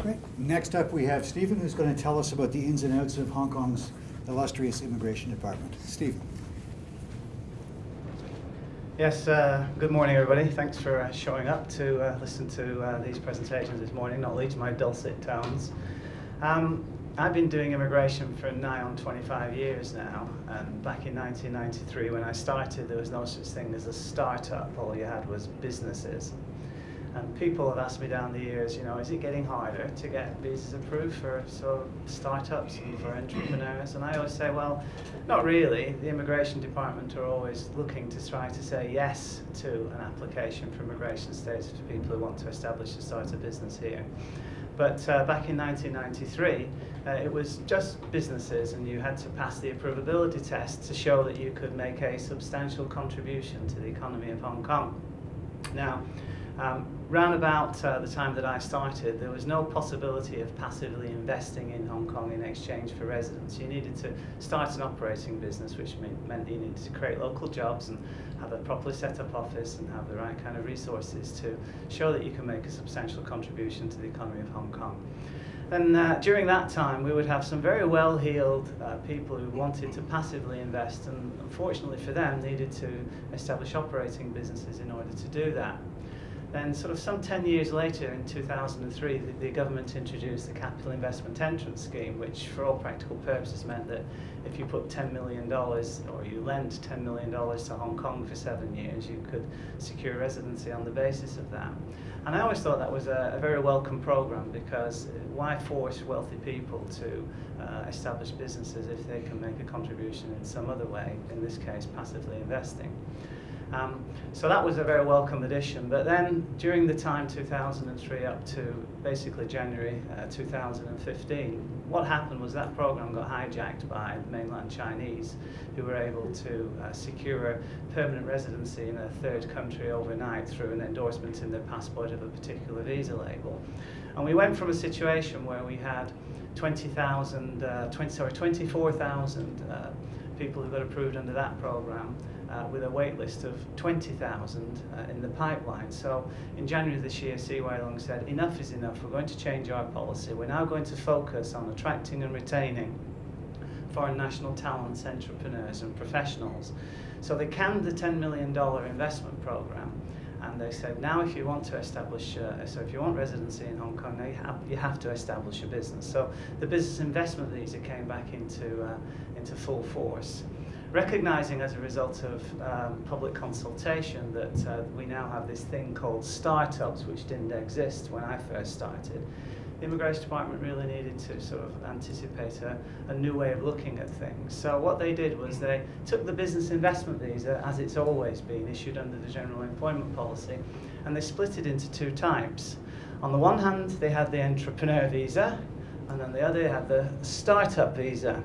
Great. Next up, we have Stephen, who's going to tell us about the ins and outs of Hong Kong's illustrious immigration department. Stephen. Yes, good morning, everybody. Thanks for showing up to listen to these presentations this morning, not least my dulcet tones. I've been doing immigration for nigh on 25 years now, and back in 1993 when I started, there was no such thing as a startup. All you had was businesses. And people have asked me down the years, you know, is it getting harder to get visas approved for sort of startups and for entrepreneurs? And I always say, well, not really. The immigration department are always looking to try to say yes to an application for immigration status for people who want to establish a start a business here. But back in 1993, it was just businesses, and you had to pass the approvability test to show that you could make a substantial contribution to the economy of Hong Kong. Now, round about the time that I started, there was no possibility of passively investing in Hong Kong in exchange for residence. You needed to start an operating business, which meant you needed to create local jobs and have a properly set up office and have the right kind of resources to show that you can make a substantial contribution to the economy of Hong Kong. And during that time, we would have some very well-heeled people who wanted to passively invest, and unfortunately for them, needed to establish operating businesses in order to do that. Then sort of some 10 years later, in 2003, the government introduced the Capital Investment Entrance Scheme, which for all practical purposes meant that if you put $10 million, or you lent $10 million to Hong Kong for 7 years, you could secure residency on the basis of that. And I always thought that was a very welcome program, because why force wealthy people to establish businesses if they can make a contribution in some other way, in this case passively investing. So that was a very welcome addition. But then during the time 2003 up to basically January 2015, what happened was that program got hijacked by mainland Chinese, who were able to secure permanent residency in a third country overnight through an endorsement in their passport of a particular visa label. And we went from a situation where we had 24,000 people who got approved under that program, with a wait list of 20,000 in the pipeline. So in January this year, CY Leung said, enough is enough, we're going to change our policy. We're now going to focus on attracting and retaining foreign national talents, entrepreneurs and professionals. So they canned the $10 million investment program, and they said, now if you want to establish, so if you want residency in Hong Kong, now you have to establish a business. So the business investment visa came back into full force. Recognizing as a result of public consultation that we now have this thing called startups, which didn't exist when I first started, the Immigration Department really needed to sort of anticipate a new way of looking at things. So what they did was they took the business investment visa, as it's always been issued under the General Employment Policy, and they split it into two types. On the one hand, they had the entrepreneur visa, and on the other, they had the startup visa.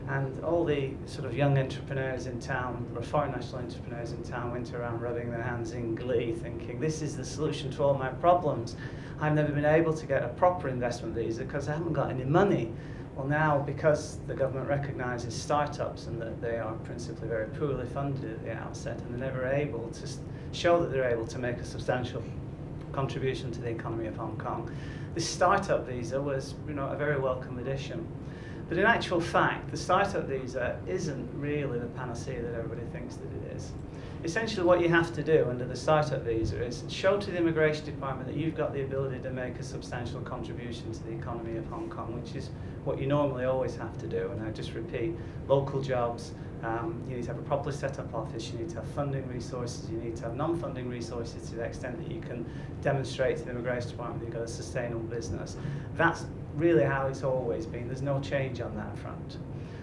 And all the sort of young entrepreneurs in town, or foreign national entrepreneurs in town, went around rubbing their hands in glee, thinking, this is the solution to all my problems. I've never been able to get a proper investment visa because I haven't got any money. Well now, because the government recognises startups and that they are principally very poorly funded at the outset, and they're never able to show that they're able to make a substantial contribution to the economy of Hong Kong, this startup visa was, you know, a very welcome addition. But in actual fact, the startup visa isn't really the panacea that everybody thinks that it is. Essentially what you have to do under the startup visa is show to the Immigration Department that you've got the ability to make a substantial contribution to the economy of Hong Kong, which is what you normally always have to do. And I just repeat, local jobs, you need to have a properly set up office, you need to have funding resources, you need to have non-funding resources to the extent that you can demonstrate to the Immigration Department that you've got a sustainable business. That's really how it's always been. There's no change on that front.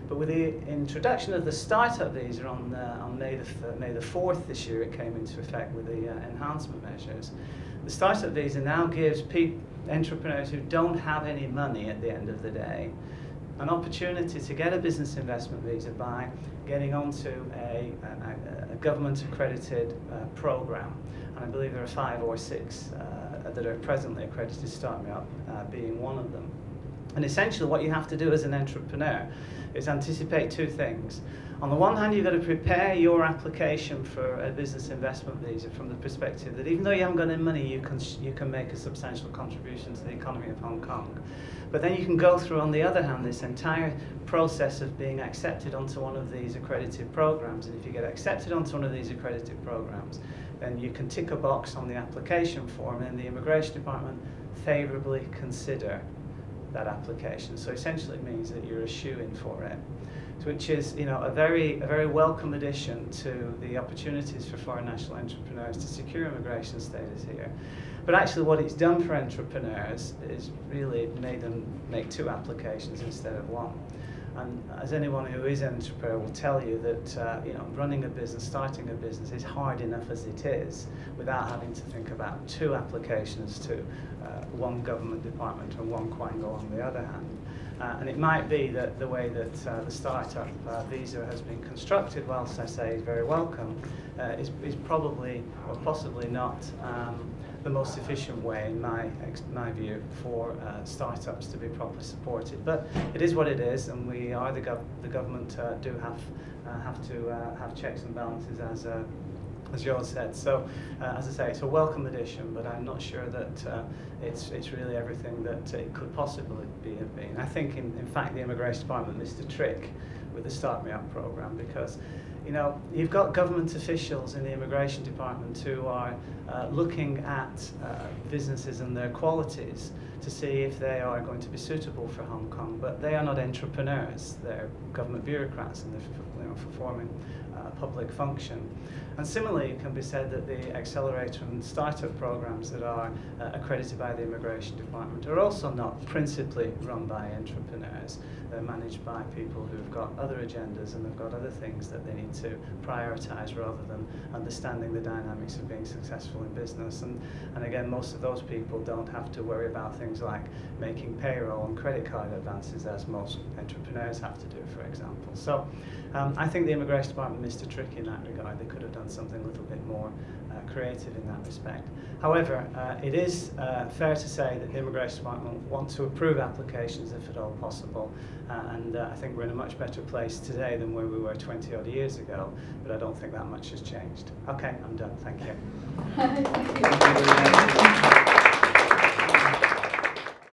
But with the introduction of the startup visa on May the 4th this year, it came into effect with the enhancement measures. The startup visa now gives entrepreneurs who don't have any money at the end of the day an opportunity to get a business investment visa by getting onto a government accredited program. And I believe there are 5 or 6 that are presently accredited, Start Me Up being one of them. And essentially what you have to do as an entrepreneur is anticipate two things. On the one hand, you've got to prepare your application for a business investment visa from the perspective that even though you haven't got any money, you can make a substantial contribution to the economy of Hong Kong. But then you can go through, on the other hand, this entire process of being accepted onto one of these accredited programs. And if you get accepted onto one of these accredited programs, then you can tick a box on the application form, and the Immigration Department favourably consider that application. So essentially it means that you're a shoo-in for it, which is, you know, a very welcome addition to the opportunities for foreign national entrepreneurs to secure immigration status here. But actually what it's done for entrepreneurs is really made them make two applications instead of one. And as anyone who is an entrepreneur will tell you that you know, running a business, starting a business is hard enough as it is without having to think about two applications to one government department and one Quango on the other hand. And it might be that the way that the startup visa has been constructed, whilst I say is very welcome, is probably or possibly not the most efficient way, in my view, for startups to be properly supported. But it is what it is, and we are the government do have to have checks and balances as Joel said. So, as I say, it's a welcome addition, but I'm not sure that it's really everything that it could possibly have been. I think, in fact, the Immigration Department missed a trick with the Start Me Up programme, because, you know, you've got government officials in the Immigration Department who are looking at businesses and their qualities to see if they are going to be suitable for Hong Kong, but they are not entrepreneurs. They're government bureaucrats, and they're, you know, performing a public function. And similarly, it can be said that the accelerator and startup programs that are accredited by the Immigration Department are also not principally run by entrepreneurs. They're managed by people who've got other agendas and have got other things that they need to prioritize rather than understanding the dynamics of being successful in business. And again, most of those people don't have to worry about things like making payroll and credit card advances as most entrepreneurs have to do, for example. So I think the Immigration Department missed a trick in that regard. They could have done something a little bit more creative in that respect. However, it is fair to say that the Immigration Department want to approve applications if at all possible, and I think we're in a much better place today than where we were 20 odd years ago, but I don't think that much has changed. Okay, I'm done. Thank you. Thank you very much.